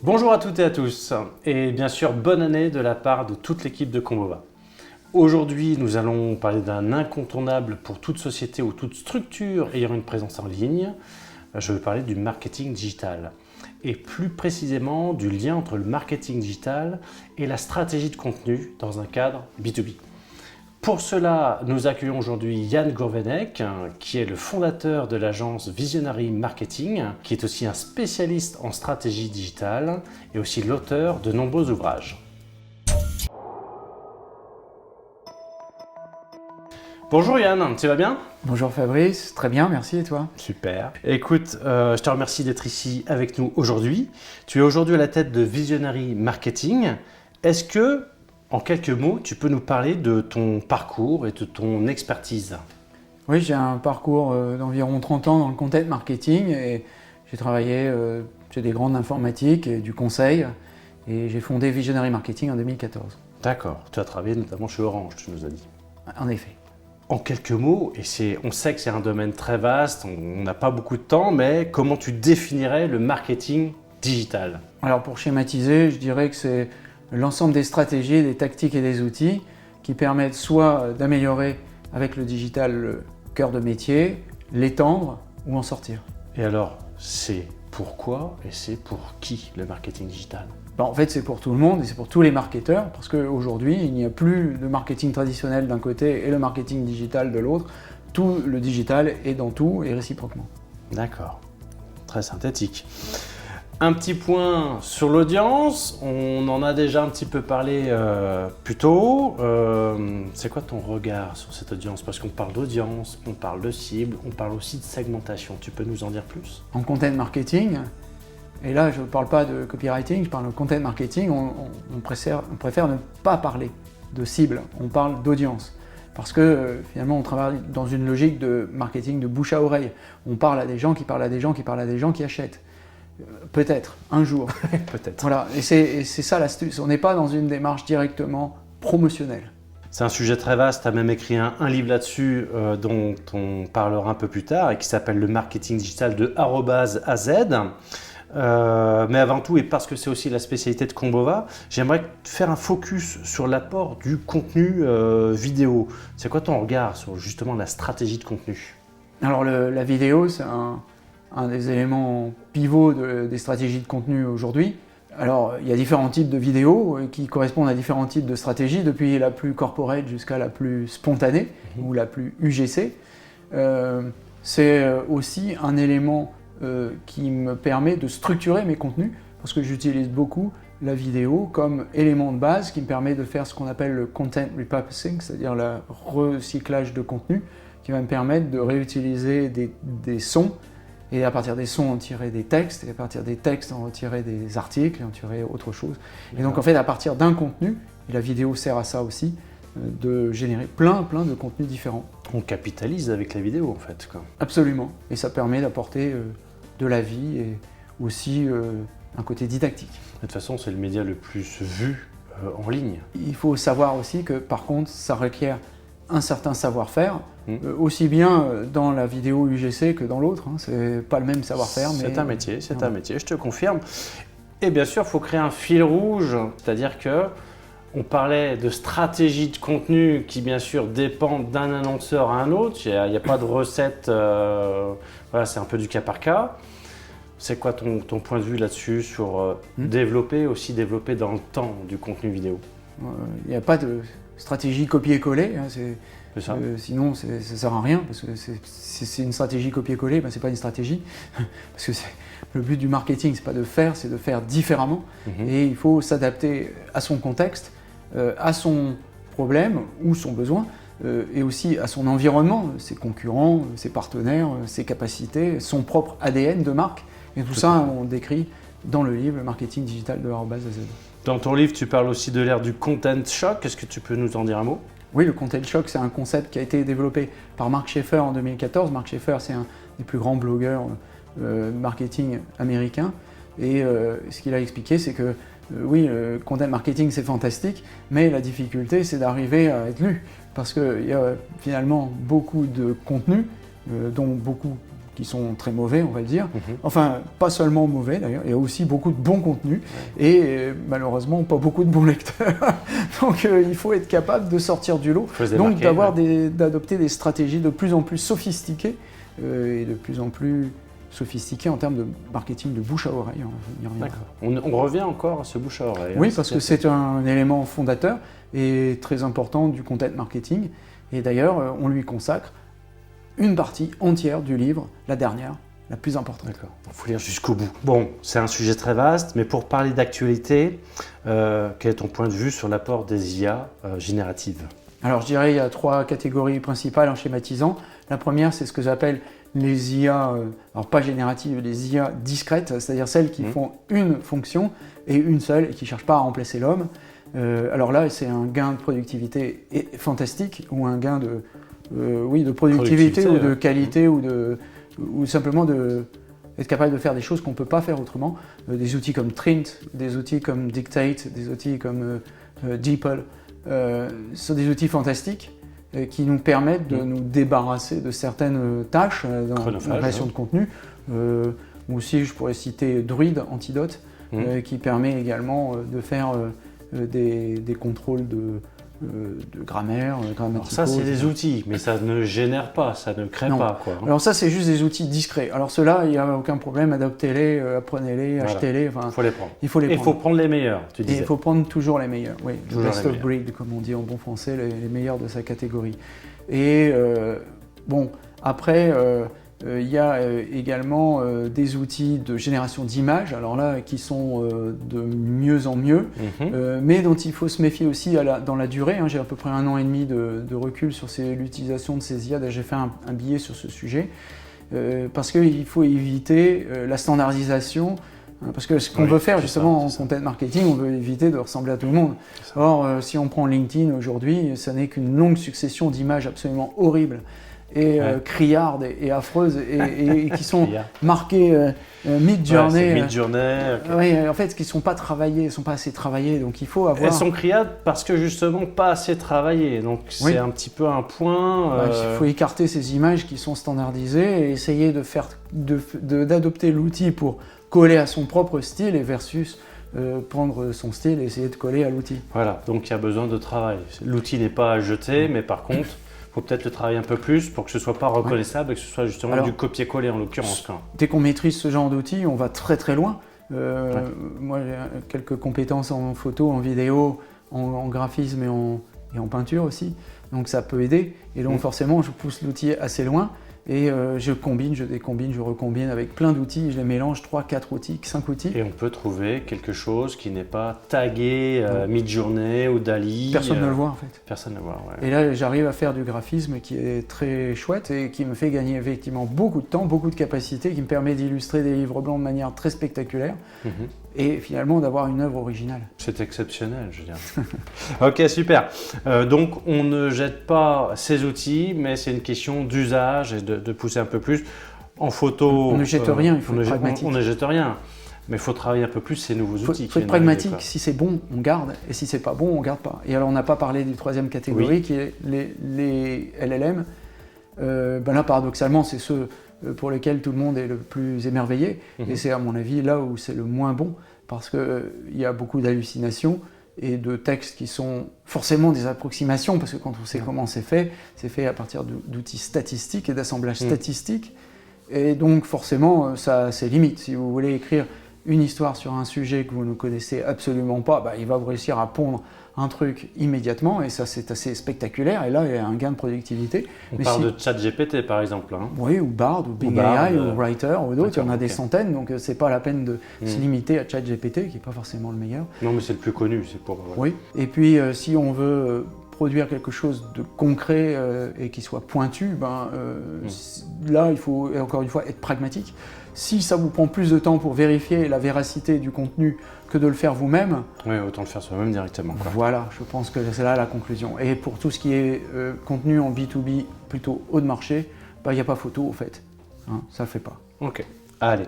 Bonjour à toutes et à tous, et bien sûr bonne année de la part de toute l'équipe de Combova. Aujourd'hui, nous allons parler d'un incontournable pour toute société ou toute structure ayant une présence en ligne. Je veux parler du marketing digital, et plus précisément du lien entre le marketing digital et la stratégie de contenu dans un cadre B2B. Pour cela, nous accueillons aujourd'hui Yann Gourvenec, qui est le fondateur de l'agence Visionary Marketing, qui est aussi un spécialiste en stratégie digitale et aussi l'auteur de nombreux ouvrages. Bonjour Yann, tu vas bien? Bonjour Fabrice, très bien, merci et toi? Super. Écoute, je te remercie d'être ici avec nous aujourd'hui. Tu es aujourd'hui à la tête de Visionary Marketing. Est-ce que, en quelques mots, tu peux nous parler de ton parcours et de ton expertise? Oui, j'ai un parcours d'environ 30 ans dans le content marketing et j'ai travaillé chez des grandes informatiques et du conseil et j'ai fondé Visionary Marketing en 2014. D'accord, tu as travaillé notamment chez Orange, tu nous as dit. En effet. En quelques mots, et on sait que c'est un domaine très vaste, on n'a pas beaucoup de temps, mais comment tu définirais le marketing digital? Alors pour schématiser, je dirais que c'est l'ensemble des stratégies, des tactiques et des outils qui permettent soit d'améliorer avec le digital le cœur de métier, l'étendre ou en sortir. Et alors, c'est pourquoi et c'est pour qui le marketing digital? En fait, c'est pour tout le monde et c'est pour tous les marketeurs parce qu'aujourd'hui, il n'y a plus de marketing traditionnel d'un côté et le marketing digital de l'autre. Tout le digital est dans tout et réciproquement. D'accord, très synthétique. Un petit point sur l'audience, on en a déjà un petit peu parlé plus tôt. C'est quoi ton regard sur cette audience? Parce qu'on parle d'audience, on parle de cible, on parle aussi de segmentation. Tu peux nous en dire plus? En content marketing, et là je ne parle pas de copywriting, je parle de content marketing, on préfère ne pas parler de cible, on parle d'audience. Parce que finalement on travaille dans une logique de marketing de bouche à oreille. On parle à des gens qui parlent à des gens qui parlent à des gens qui achètent. Peut-être, un jour. Peut-être. Voilà, et c'est ça l'astuce. On n'est pas dans une démarche directement promotionnelle. C'est un sujet très vaste, tu as même écrit un livre là-dessus dont on parlera un peu plus tard et qui s'appelle Le marketing digital de A à Z. Mais avant tout, et parce que c'est aussi la spécialité de Combova, j'aimerais faire un focus sur l'apport du contenu vidéo. C'est quoi ton regard sur justement la stratégie de contenu? Alors la vidéo, c'est un des éléments pivots des stratégies de contenu aujourd'hui. Alors il y a différents types de vidéos qui correspondent à différents types de stratégies, depuis la plus corporate jusqu'à la plus spontanée ou la plus UGC. C'est aussi un élément qui me permet de structurer mes contenus parce que j'utilise beaucoup la vidéo comme élément de base qui me permet de faire ce qu'on appelle le content repurposing, c'est-à-dire le recyclage de contenu qui va me permettre de réutiliser des sons et à partir des sons en tirer des textes et à partir des textes en retirer des articles et en tirer autre chose. Et donc en fait à partir d'un contenu, et la vidéo sert à ça aussi, de générer plein de contenus différents. On capitalise avec la vidéo en fait, quoi. Absolument, et ça permet d'apporter de la vie et aussi un côté didactique. De toute façon, c'est le média le plus vu en ligne. Il faut savoir aussi que par contre, ça requiert un certain savoir-faire, aussi bien dans la vidéo UGC que dans l'autre. C'est pas le même savoir-faire. C'est un métier, c'est un métier, je te confirme. Et bien sûr, il faut créer un fil rouge, c'est-à-dire que on parlait de stratégie de contenu qui, bien sûr, dépend d'un annonceur à un autre. Il n'y a pas de recette, voilà, c'est un peu du cas par cas. C'est quoi ton point de vue là-dessus sur développer dans le temps du contenu vidéo? Il n'y a pas de stratégie copier-coller, sinon ça ne sert à rien, parce que c'est une stratégie copier-coller, ce n'est pas une stratégie, parce que le but du marketing, c'est pas de faire, c'est de faire différemment, et il faut s'adapter à son contexte, à son problème ou son besoin, et aussi à son environnement, ses concurrents, ses partenaires, ses capacités, son propre ADN de marque, et tout ça on décrit dans le livre « Le marketing digital de A à Z ». Dans ton livre, tu parles aussi de l'ère du content shock. Est-ce que tu peux nous en dire un mot? Oui, le content shock, c'est un concept qui a été développé par Mark Schaefer en 2014. Mark Schaefer, c'est un des plus grands blogueurs marketing américains. Et ce qu'il a expliqué, c'est que oui, le content marketing, c'est fantastique, mais la difficulté, c'est d'arriver à être lu. Parce qu'il y a finalement beaucoup de contenu, dont beaucoup qui sont très mauvais, on va le dire. Mhm. Enfin, pas seulement mauvais d'ailleurs, il y a aussi beaucoup de bons contenus et malheureusement pas beaucoup de bons lecteurs. Donc il faut être capable de sortir du lot, donc d'adopter des stratégies de plus en plus sophistiquées et de plus en plus sophistiquées en termes de marketing de bouche à oreille. D'accord. On revient encore à ce bouche à oreille. Oui, parce que c'est un élément fondateur et très important du content marketing. Et d'ailleurs, on lui consacre une partie entière du livre, la dernière, la plus importante. D'accord, il faut lire jusqu'au bout. Bon, c'est un sujet très vaste, mais pour parler d'actualité, quel est ton point de vue sur l'apport des IA génératives? Alors je dirais qu'il y a 3 catégories principales en schématisant. La première, c'est ce que j'appelle les IA, alors pas génératives, les IA discrètes, c'est-à-dire celles qui font une fonction et une seule et qui ne cherchent pas à remplacer l'homme. Alors là, c'est un gain de productivité fantastique ou un gain de productivité ou de qualité ou simplement être capable de faire des choses qu'on ne peut pas faire autrement. Des outils comme Trint, des outils comme Dictate, des outils comme DeepL, sont des outils fantastiques qui nous permettent de nous débarrasser de certaines tâches dans la création de contenu. Aussi, je pourrais citer Druid, Antidote, qui permet également de faire des contrôles de grammaire, grammaticaux. Alors ça, c'est des outils, mais ça ne génère pas, ça ne crée pas, quoi. Alors ça, c'est juste des outils discrets. Alors ceux-là, il n'y a aucun problème, adoptez-les, apprenez-les, achetez-les. Enfin, il faut les prendre. Il faut les prendre. Et il faut prendre les meilleurs, tu disais. Et il faut prendre toujours les meilleurs, oui. Toujours best of breed, comme on dit en bon français, les meilleurs de sa catégorie. Et bon, après, il y a également des outils de génération d'images, alors là, qui sont de mieux en mieux, mais dont il faut se méfier aussi dans la durée. J'ai à peu près 1 an et demi de recul sur l'utilisation de ces IA. J'ai fait un billet sur ce sujet, parce qu'il faut éviter la standardisation. Parce que ce qu'on veut faire justement en content marketing, on veut éviter de ressembler à tout le monde. Or, si on prend LinkedIn aujourd'hui, ça n'est qu'une longue succession d'images absolument horribles et criardes et affreuses et qui sont marquées Mid-Journey. Mid-Journey. Oui, en fait, qui ne sont pas travaillées, sont pas assez travaillées, donc il faut avoir... Elles sont criardes parce que justement pas assez travaillées, donc c'est un petit peu un point... Il faut écarter ces images qui sont standardisées et essayer d'adopter l'outil pour coller à son propre style et versus prendre son style et essayer de coller à l'outil. Voilà, donc il y a besoin de travail. L'outil n'est pas à jeter, mais par contre, il faut peut-être le travailler un peu plus pour que ce ne soit pas reconnaissable et que ce soit justement du copier-coller en l'occurrence. Dès qu'on maîtrise ce genre d'outils, on va très très loin. Moi, j'ai quelques compétences en photo, en vidéo, en graphisme et en peinture aussi. Donc ça peut aider. Et donc forcément, je pousse l'outil assez loin. Et je combine, je décombine, je recombine avec plein d'outils, je les mélange, 3, 4 outils, 5 outils. Et on peut trouver quelque chose qui n'est pas tagué Mid-Journey ou Dali. Personne ne le voit en fait. Personne ne le voit, ouais. Et là, j'arrive à faire du graphisme qui est très chouette et qui me fait gagner effectivement beaucoup de temps, beaucoup de capacité, qui me permet d'illustrer des livres blancs de manière très spectaculaire. Et finalement d'avoir une œuvre originale. C'est exceptionnel, je veux dire. Ok, super. Donc on ne jette pas ces outils, mais c'est une question d'usage et de pousser un peu plus. En photo... On ne jette rien, il faut être pragmatique. On ne jette rien, mais il faut travailler un peu plus ces nouveaux outils. Il faut être pragmatique, si c'est bon, on garde, et si c'est pas bon, on garde pas. Et alors on n'a pas parlé du troisième catégorie qui est les LLM. Là, paradoxalement, c'est ceux pour lesquels tout le monde est le plus émerveillé, et c'est à mon avis là où c'est le moins bon, parce qu'il y a beaucoup d'hallucinations et de textes qui sont forcément des approximations, parce que quand on sait comment c'est fait à partir d'outils statistiques et d'assemblage statistique, et donc forcément ça a ses limites. Si vous voulez écrire une histoire sur un sujet que vous ne connaissez absolument pas, il va réussir à pondre un truc immédiatement, et ça c'est assez spectaculaire, et là il y a un gain de productivité. On parle de ChatGPT par exemple. Oui, ou Bard, ou Bing AI, ou Writer, ou d'autres, il y en a des centaines, donc c'est pas la peine de se limiter à ChatGPT, qui n'est pas forcément le meilleur. Non, mais c'est le plus connu, c'est pour... Oui, et puis si on veut produire quelque chose de concret et qui soit pointu, là il faut encore une fois être pragmatique. Si ça vous prend plus de temps pour vérifier la véracité du contenu que de le faire vous-même, oui, autant le faire soi-même directement. Voilà, je pense que c'est là la conclusion. Et pour tout ce qui est contenu en B2B plutôt haut de marché, il n'y a pas photo au fait. Ça ne le fait pas. Ok, allez.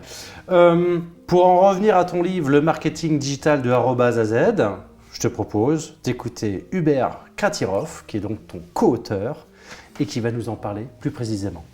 Pour en revenir à ton livre, Le marketing digital de A à Z, je te propose d'écouter Hubert Kratirov, qui est donc ton co-auteur, et qui va nous en parler plus précisément.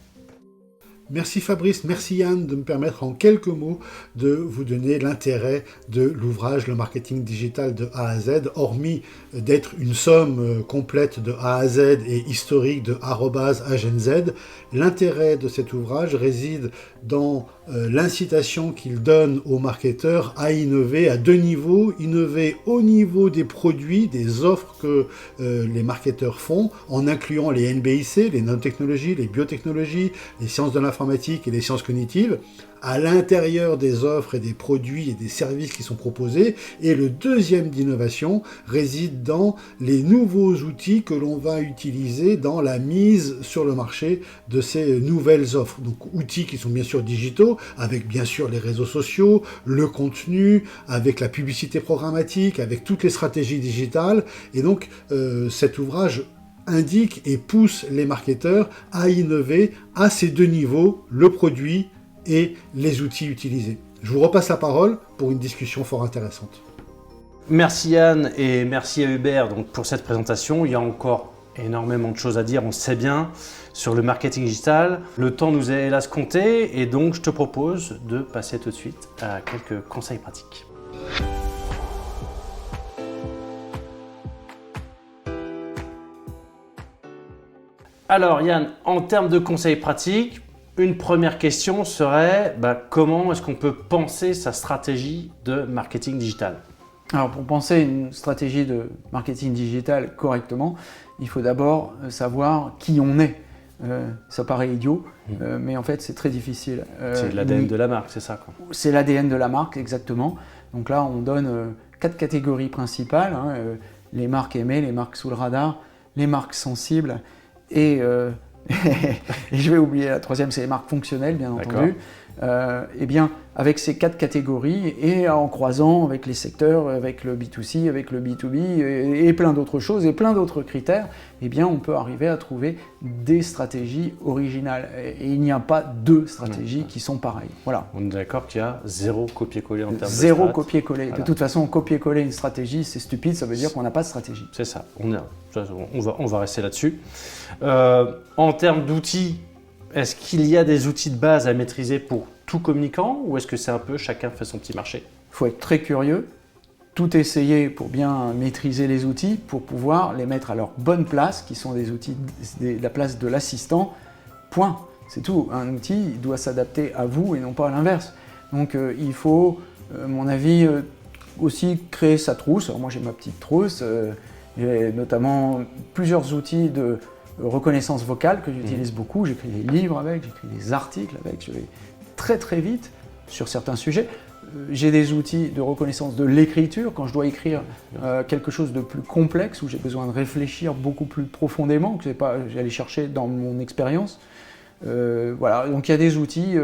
Merci Fabrice, merci Yann de me permettre en quelques mots de vous donner l'intérêt de l'ouvrage Le marketing digital de A à Z, hormis d'être une somme complète de A à Z et historique de @agenz. L'intérêt de cet ouvrage réside dans l'incitation qu'il donne aux marketeurs à innover à deux niveaux. Innover au niveau des produits, des offres que les marketeurs font, en incluant les NBIC, les nanotechnologies, les biotechnologies, les sciences de l'informatique et les sciences cognitives, à l'intérieur des offres et des produits et des services qui sont proposés. Et le deuxième d'innovation réside dans les nouveaux outils que l'on va utiliser dans la mise sur le marché de ces nouvelles offres. Donc outils qui sont bien sûr digitaux, avec bien sûr les réseaux sociaux, le contenu, avec la publicité programmatique, avec toutes les stratégies digitales. Et donc cet ouvrage indique et pousse les marketeurs à innover à ces deux niveaux, le produit et les outils utilisés. Je vous repasse la parole pour une discussion fort intéressante. Merci Yann et merci à Hubert donc, pour cette présentation. Il y a encore énormément de choses à dire, on sait bien, sur le marketing digital. Le temps nous est hélas compté et donc je te propose de passer tout de suite à quelques conseils pratiques. Alors Yann, en termes de conseils pratiques, une première question serait comment est-ce qu'on peut penser sa stratégie de marketing digital? Alors pour penser une stratégie de marketing digital correctement, il faut d'abord savoir qui on est. Ça paraît idiot, mais en fait c'est très difficile. C'est l'ADN de la marque, c'est ça quoi. C'est l'ADN de la marque, exactement. Donc là on donne 4 catégories principales, les marques aimées, les marques sous le radar, les marques sensibles et je vais oublier la troisième, c'est les marques fonctionnelles, bien entendu. Et bien, avec ces 4 catégories et en croisant avec les secteurs, avec le B2C, avec le B2B et plein d'autres choses et plein d'autres critères, eh bien, on peut arriver à trouver des stratégies originales. Et il n'y a pas deux stratégies qui sont pareilles. Voilà. On est d'accord qu'il y a zéro copier-coller en termes de strat. Zéro copier-coller. Voilà. De toute façon, copier-coller une stratégie, c'est stupide, ça veut dire qu'on n'a pas de stratégie. C'est ça. On va rester là-dessus. En termes d'outils, est-ce qu'il y a des outils de base à maîtriser pour tout communicant ou est-ce que c'est un peu chacun fait son petit marché? Il faut être très curieux, tout essayer pour bien maîtriser les outils, pour pouvoir les mettre à leur bonne place, qui sont des outils, la place de l'assistant, point. C'est tout. Un outil il doit s'adapter à vous et non pas à l'inverse. Donc il faut, à mon avis, aussi créer sa trousse. Alors moi j'ai ma petite trousse, j'ai notamment plusieurs outils de reconnaissance vocale que j'utilise beaucoup, j'écris des livres avec, j'écris des articles avec, je vais très très vite sur certains sujets. J'ai des outils de reconnaissance de l'écriture quand je dois écrire quelque chose de plus complexe où j'ai besoin de réfléchir beaucoup plus profondément que j'allais chercher dans mon expérience. Voilà, donc il y a des outils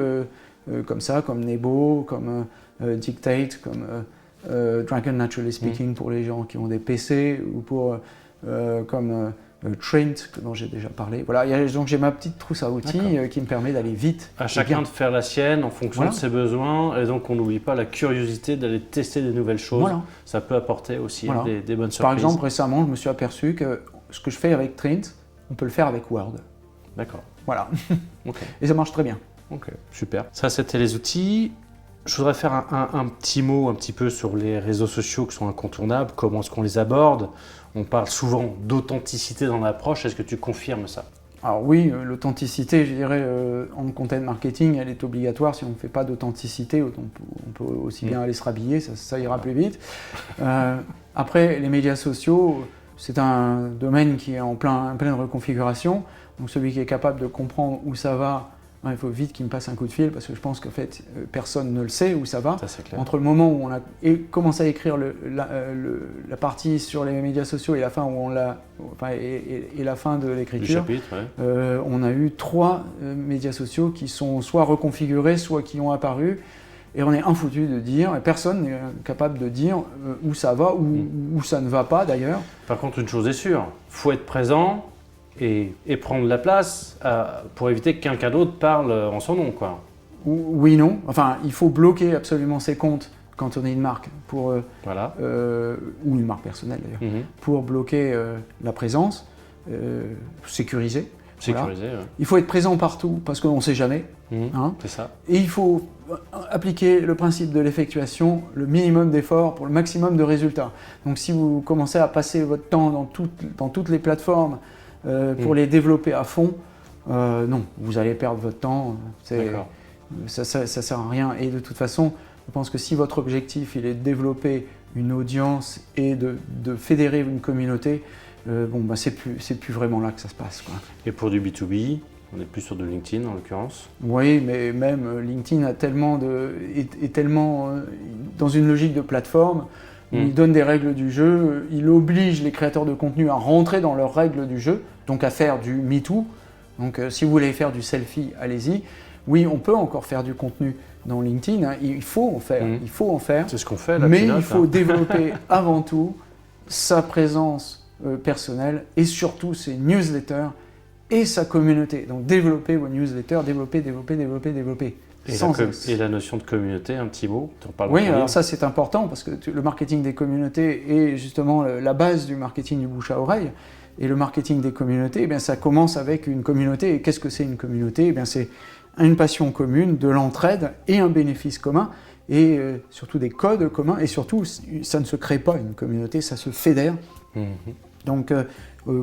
comme ça, comme Nebo, comme Dictate, comme Dragon Naturally Speaking pour les gens qui ont des PC ou comme Trint, dont j'ai déjà parlé. Voilà, donc j'ai ma petite trousse à outils qui me permet d'aller vite. À chacun de faire la sienne en fonction de ses besoins, et donc on n'oublie pas la curiosité d'aller tester des nouvelles choses. Voilà. Ça peut apporter aussi des bonnes surprises. Par exemple, récemment, je me suis aperçu que ce que je fais avec Trint, on peut le faire avec Word. D'accord. Voilà. Et ça marche très bien. Ok, super. Ça, c'était les outils. Je voudrais faire un petit mot un petit peu sur les réseaux sociaux qui sont incontournables. Comment est-ce qu'on les aborde? On parle souvent d'authenticité dans l'approche. Est-ce que tu confirmes ça? Alors oui, l'authenticité, je dirais, en content marketing, elle est obligatoire. Si on ne fait pas d'authenticité, on peut aussi bien aller se rhabiller, ça ira plus vite. Après, les médias sociaux, c'est un domaine qui est en pleine reconfiguration. Donc celui qui est capable de comprendre où ça va, il faut vite qu'il me passe un coup de fil parce que je pense qu'en fait, personne ne le sait où ça va. Ça, c'est clair. Entre le moment où on a commencé à écrire la partie sur les médias sociaux et la fin où et la fin de l'écriture, on a eu 3 médias sociaux qui sont soit reconfigurés, soit qui ont apparu. Et on est infoutu de dire, et personne n'est capable de dire où ça va ou où ça ne va pas d'ailleurs. Par contre, une chose est sûre, il faut être présent et prendre la place pour éviter que quelqu'un d'autre parle en son nom, quoi. Oui, non. Enfin, il faut bloquer absolument ses comptes quand on est une marque, ou une marque personnelle d'ailleurs, pour bloquer la présence, sécuriser. Sécurisé, ouais. Il faut être présent partout parce qu'on ne sait jamais. Hein. C'est ça. Et il faut appliquer le principe de l'effectuation, le minimum d'efforts pour le maximum de résultats. Donc si vous commencez à passer votre temps dans toutes les plateformes pour les développer à fond, non, vous allez perdre votre temps. Ça sert à rien. Et de toute façon, je pense que si votre objectif il est de développer une audience et de fédérer une communauté, c'est plus vraiment là que ça se passe, quoi. Et pour du B2B, on est plus sur de LinkedIn en l'occurrence. Oui, mais même LinkedIn est tellement dans une logique de plateforme où il donne des règles du jeu, il oblige les créateurs de contenu à rentrer dans leurs règles du jeu, donc à faire du MeToo. Donc si vous voulez faire du selfie, allez-y. Oui, on peut encore faire du contenu dans LinkedIn, hein. Il faut en faire. C'est ce qu'on fait là. Mais il faut développer avant tout sa présence personnelle et surtout ses newsletters et sa communauté. Donc développez vos newsletters, développez. Et la notion de communauté, un petit mot, tu en parles. Oui, alors ça c'est important parce que le marketing des communautés est justement la base du marketing du bouche à oreille. Et le marketing des communautés, ça commence avec une communauté. Et qu'est-ce que c'est une communauté ? C'est une passion commune, de l'entraide et un bénéfice commun, et surtout des codes communs, et surtout, ça ne se crée pas une communauté, ça se fédère. Donc,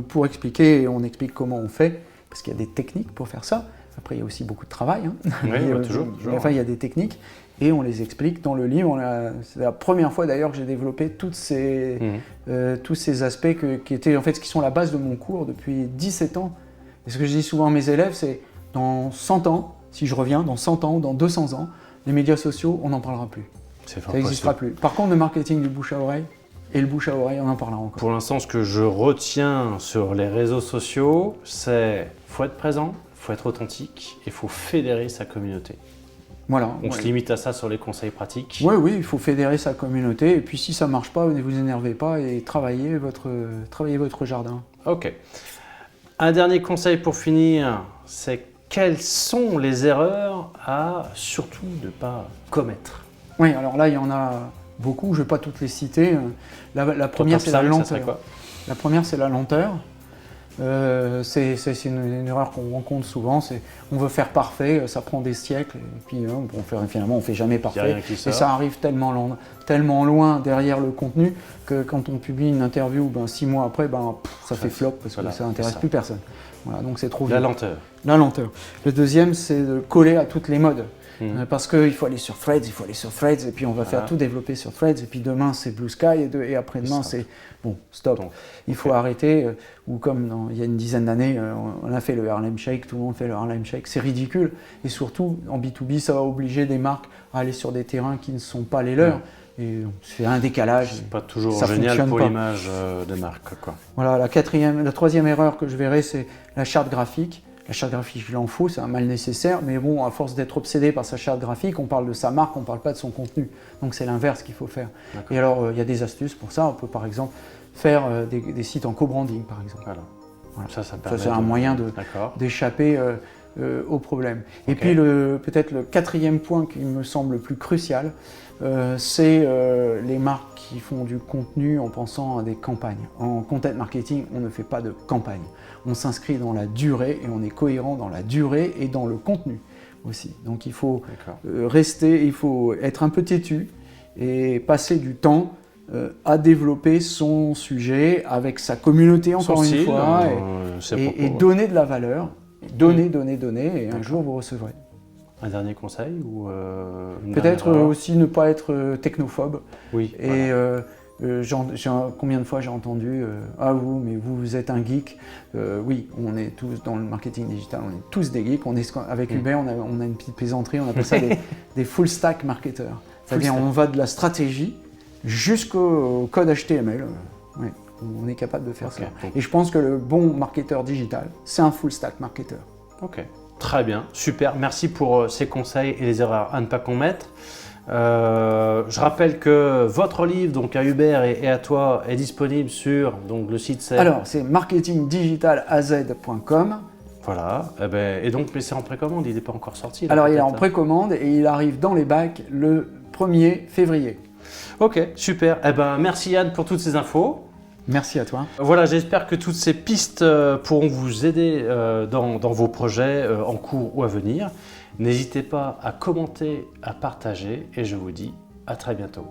pour expliquer, on explique comment on fait, parce qu'il y a des techniques pour faire ça. Après, il y a aussi beaucoup de travail. Hein. Oui, toujours. Enfin, il y a des techniques, et on les explique dans le livre. C'est la première fois d'ailleurs que j'ai développé tous ces aspects qui sont la base de mon cours depuis 17 ans. Et ce que je dis souvent à mes élèves, c'est dans 100 ans, si je reviens, dans 100 ans ou dans 200 ans, les médias sociaux, on n'en parlera plus. Ça n'existera plus. Par contre, le marketing du bouche à oreille et le bouche à oreille, on en parlera encore. Pour l'instant, ce que je retiens sur les réseaux sociaux, c'est faut être présent, faut être authentique et faut fédérer sa communauté. Voilà. On se limite à ça sur les conseils pratiques. Oui, il faut fédérer sa communauté. Et puis si ça ne marche pas, ne vous énervez pas et travaillez votre jardin. Ok. Un dernier conseil pour finir, c'est quelles sont les erreurs à surtout ne pas commettre ? Oui, alors là, il y en a beaucoup. Je ne vais pas toutes les citer. La première, c'est la lenteur. La première, c'est la lenteur. C'est une erreur qu'on rencontre souvent, on veut faire parfait, ça prend des siècles, et puis finalement on ne fait jamais parfait, et ça arrive tellement loin derrière le contenu que quand on publie une interview 6 mois après, ça fait flop parce que ça n'intéresse plus personne. Voilà, donc c'est trop vite. La lenteur. Le deuxième, c'est de coller à toutes les modes. Parce qu'il faut aller sur Threads, et puis on va faire tout développer sur Threads, et puis demain c'est Blue Sky, et après-demain c'est... Bon, stop. Il faut arrêter, ou comme il y a une dizaine d'années, on a fait le Harlem Shake, tout le monde fait le Harlem Shake, c'est ridicule. Et surtout, en B2B, ça va obliger des marques à aller sur des terrains qui ne sont pas les leurs. Et c'est un décalage. C'est pas toujours génial pour l'image des marques, quoi. Voilà, la troisième erreur que je verrai, c'est la charte graphique. La charte graphique, il en faut, c'est un mal nécessaire, mais bon, à force d'être obsédé par sa charte graphique, on parle de sa marque, on ne parle pas de son contenu. Donc c'est l'inverse qu'il faut faire. Et alors, il y a des astuces pour ça. On peut par exemple faire des sites en co-branding, par exemple. Voilà. Ça c'est un moyen d'échapper au problème. Et puis peut-être le quatrième point qui me semble le plus crucial, c'est les marques qui font du contenu en pensant à des campagnes. En content marketing, on ne fait pas de campagne. On s'inscrit dans la durée et on est cohérent dans la durée et dans le contenu aussi. Donc il faut il faut être un peu têtu et passer du temps à développer son sujet avec sa communauté encore une fois et donner de la valeur, donner et un jour vous recevrez. Un dernier conseil ou peut-être aussi ne pas être technophobe. Oui. Et combien de fois j'ai entendu mais vous êtes un geek. Oui, on est tous dans le marketing digital, on est tous des geeks. Avec Hubert, on a une petite plaisanterie, on appelle ça des full stack marketeurs. C'est-à-dire on va de la stratégie jusqu'au code HTML. Oui, on est capable de faire ça. Et je pense que le bon marketeur digital, c'est un full stack marketeur. Ok. Très bien, super. Merci pour ces conseils et les erreurs à ne pas commettre. Je rappelle que votre livre, donc à Hubert et à toi, est disponible sur le site c'est... Alors, c'est marketingdigitalaz.com. Voilà. Et donc, mais c'est en précommande, il n'est pas encore sorti. Alors, il est en précommande et il arrive dans les bacs le 1er février. Ok, super. Merci Yann pour toutes ces infos. Merci à toi. Voilà, j'espère que toutes ces pistes pourront vous aider dans vos projets en cours ou à venir. N'hésitez pas à commenter, à partager et je vous dis à très bientôt.